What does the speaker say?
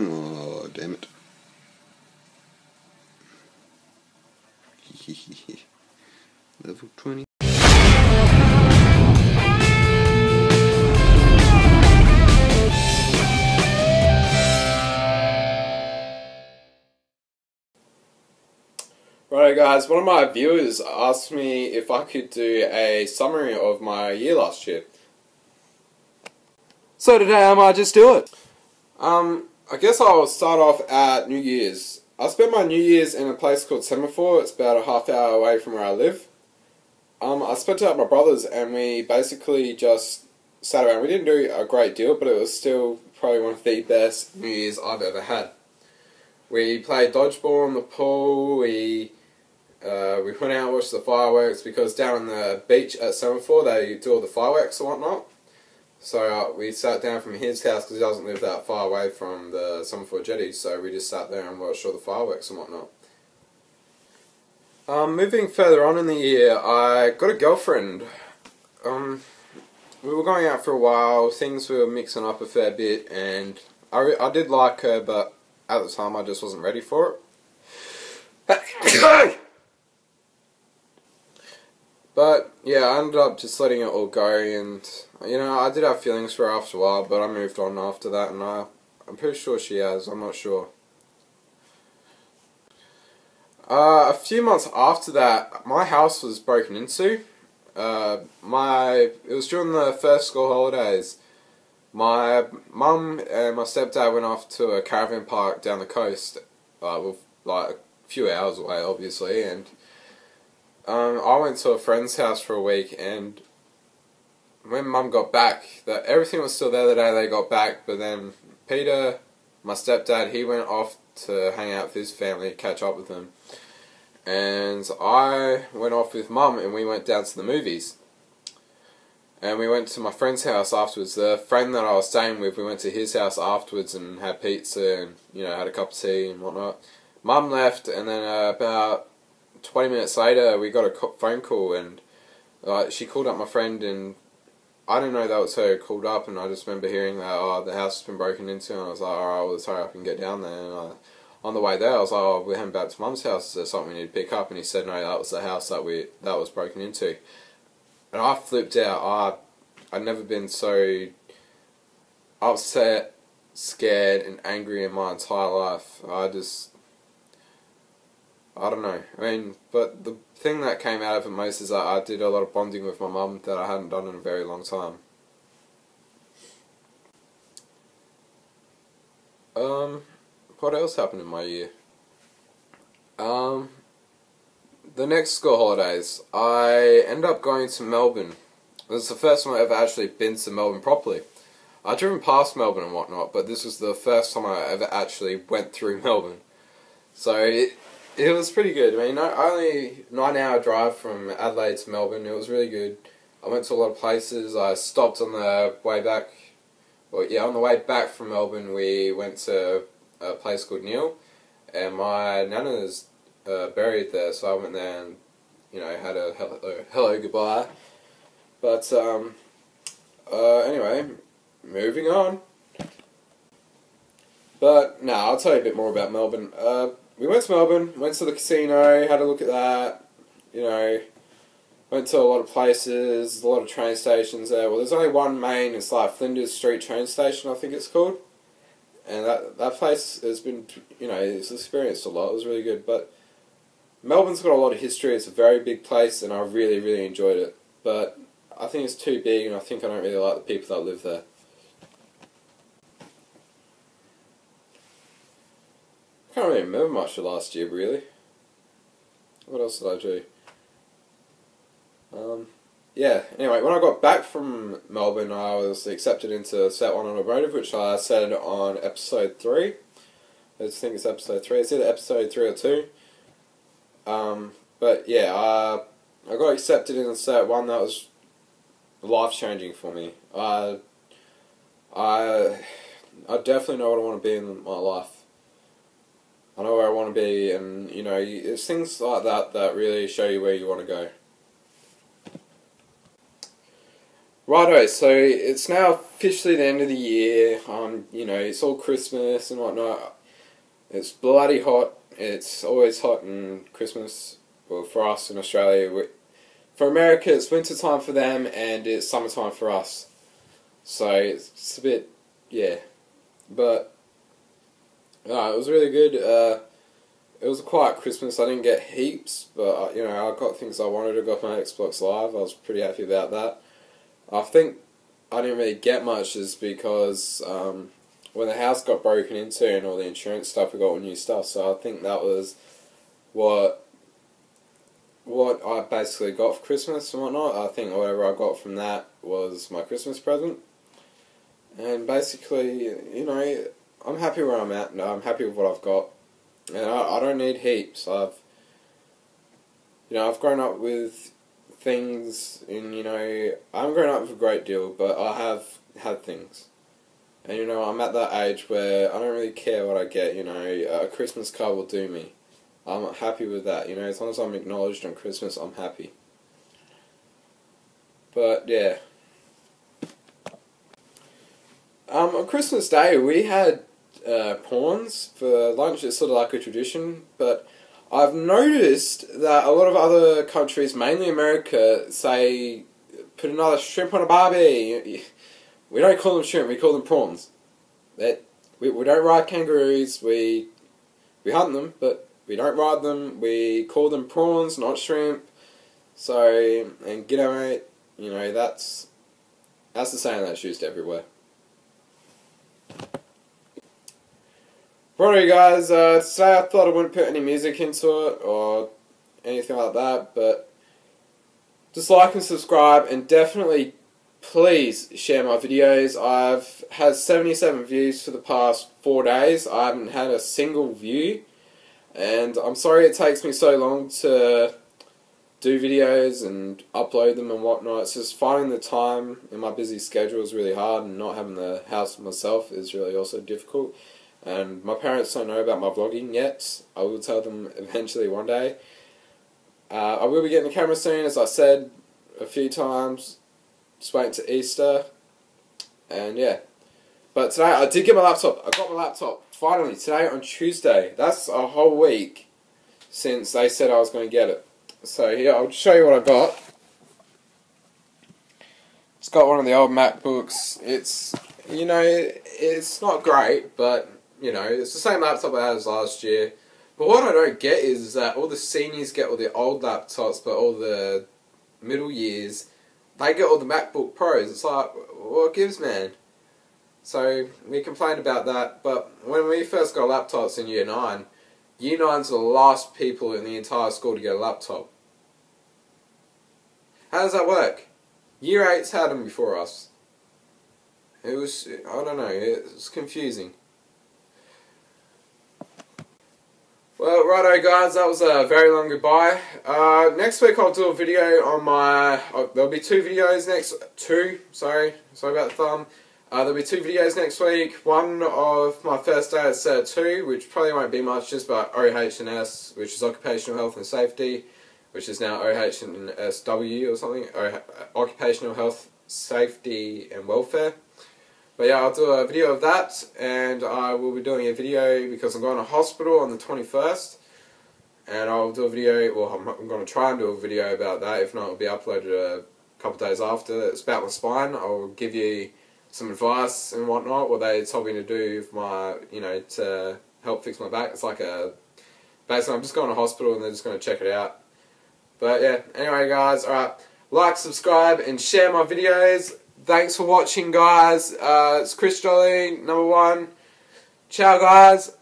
Oh, damn it. Level 20. Right guys, one of my viewers asked me if I could do a summary of my year last year. So today I might just do it. I guess I'll start off at New Year's. I spent my New Year's in a place called Semaphore. It's about a half hour away from where I live. I spent it at my brother's and we basically just sat around. We didn't do a great deal, but it was still probably one of the best New Year's I've ever had. We played dodgeball in the pool. We went out and watched the fireworks because down on the beach at Semaphore they do all the fireworks and whatnot. So we sat down from his house because he doesn't live that far away from the Semaphore jetty, so we just sat there and watched all the fireworks and whatnot. Moving further on in the year, I got a girlfriend. We were going out for a while, things were mixing up a fair bit, and I did like her, but at the time I just wasn't ready for it. But yeah, I ended up just letting it all go, and you know, I did have feelings for her after a while, but I moved on after that, and I'm pretty sure she has, I'm not sure. A few months after that, my house was broken into. It was during the first school holidays. My mum and my stepdad went off to a caravan park down the coast, like a few hours away, obviously, and I went to a friend's house for a week, and when Mum got back, everything was still there the day they got back, but then Peter, my stepdad, he went off to hang out with his family, catch up with them, and I went off with Mum and we went down to the movies. And we went to my friend's house afterwards. The friend that I was staying with, we went to his house afterwards and had pizza and, you know, had a cup of tea and whatnot. Mum left, and then about 20 minutes later we got a phone call, and she called up my friend, and I didn't know that was her called up, and I just remember hearing that, oh, the house has been broken into, and I was like, alright, well, let's hurry up and get down there. And on the way there I was like, oh, we're heading back to Mum's house, is there something we need to pick up? And he said, no, that was the house that was broken into. And I flipped out. I'd never been so upset, scared and angry in my entire life. I don't know. I mean, but the thing that came out of it most is that I did a lot of bonding with my mum that I hadn't done in a very long time. What else happened in my year? The next school holidays, I ended up going to Melbourne. This was the first time I ever actually been to Melbourne properly. I'd driven past Melbourne and whatnot, but this was the first time I ever actually went through Melbourne. So it was pretty good. I mean, only 9-hour drive from Adelaide to Melbourne. It was really good. I went to a lot of places. I stopped on the way back. Well, yeah, on the way back from Melbourne, we went to a place called Neil, and my nana's buried there, so I went there and, you know, had a hello goodbye. But anyway, moving on. But no, I'll tell you a bit more about Melbourne. We went to Melbourne, went to the casino, had a look at that, you know, went to a lot of places, a lot of train stations there. Well, there's only one main, it's like Flinders Street train station, I think it's called. And that place has been, you know, it's experienced a lot, it was really good. But Melbourne's got a lot of history, it's a very big place, and I really, really enjoyed it. But I think it's too big, and I think I don't really like the people that live there. I can't really remember much of last year, really. What else did I do? Yeah, anyway, when I got back from Melbourne, I was accepted into Set 1 Automotive, which I said on episode 3. I just think it's episode 3. It's either episode 3 or 2. But yeah, I got accepted into Set 1. That was life-changing for me. I definitely know what I want to be in my life. I know where I want to be, and you know, it's things like that that really show you where you want to go. Righto, so it's now officially the end of the year. You know, it's all Christmas and whatnot. It's bloody hot. It's always hot in Christmas. Well, for us in Australia. For America, it's winter time for them, and it's summertime for us. So it's a bit, yeah. But it was really good. It was a quiet Christmas. I didn't get heaps, but you know, I got things I wanted. I got my Xbox Live. I was pretty happy about that. I think I didn't really get much just because when the house got broken into and all the insurance stuff, we got all new stuff. So I think that was what I basically got for Christmas and whatnot. I think whatever I got from that was my Christmas present. And basically, you know, I'm happy where I'm at. I'm happy with what I've got. And I don't need heaps. I've grown up with things, and you know, I haven't grown up with a great deal, but I have had things. And you know, I'm at that age where I don't really care what I get, you know, a Christmas card will do me. I'm happy with that, you know, as long as I'm acknowledged on Christmas, I'm happy. But yeah. On Christmas Day, we had prawns for lunch. It's sort of like a tradition, but I've noticed that a lot of other countries, mainly America, say, put another shrimp on a barbie. We don't call them shrimp, we call them prawns. We don't ride kangaroos, we hunt them, but we don't ride them. We call them prawns, not shrimp. So, and g'day mate, you know, that's the saying that's used everywhere. Righto guys, today I thought I wouldn't put any music into it or anything like that, but just like and subscribe, and definitely please share my videos. I've had 77 views for the past 4 days. I haven't had a single view, and I'm sorry it takes me so long to do videos and upload them and whatnot. It's just finding the time in my busy schedule is really hard, and not having the house myself is really also difficult. And my parents don't know about my vlogging yet. I will tell them eventually one day. I will be getting a camera soon, as I said a few times. Just waiting to Easter. And yeah. But today I did get my laptop. I got my laptop finally today on Tuesday. That's a whole week since they said I was going to get it. So here, I'll show you what I got. It's got one of the old MacBooks. It's, you know, it's not great, but you know, it's the same laptop I had as last year. But what I don't get is that all the seniors get all the old laptops, but all the middle years, they get all the MacBook Pros. It's like, what gives, man? So, we complained about that, but when we first got laptops in Year 9, Year 9's the last people in the entire school to get a laptop. How does that work? Year 8's had them before us. It was, I don't know, it was confusing. Well, righto guys, that was a very long goodbye. Next week I'll do a video on my... there'll be 2 videos sorry about the thumb. There'll be 2 videos next week. One of my first day at Cert 2, which probably won't be much, just about OH&S, which is Occupational Health and Safety, which is now OH&SW or something, Occupational Health, Safety and Welfare. But yeah, I'll do a video of that, and I will be doing a video because I'm going to hospital on the 21st, and I'll do a video, well, I'm going to try and do a video about that. If not, it'll be uploaded a couple of days after. It's about my spine. I'll give you some advice and whatnot, what they told me to do with my, you know, to help fix my back. It's like a, basically I'm just going to hospital and they're just going to check it out. But yeah, anyway guys, alright, like, subscribe, and share my videos. Thanks for watching guys. It's Chris Jolly, #1. Ciao guys.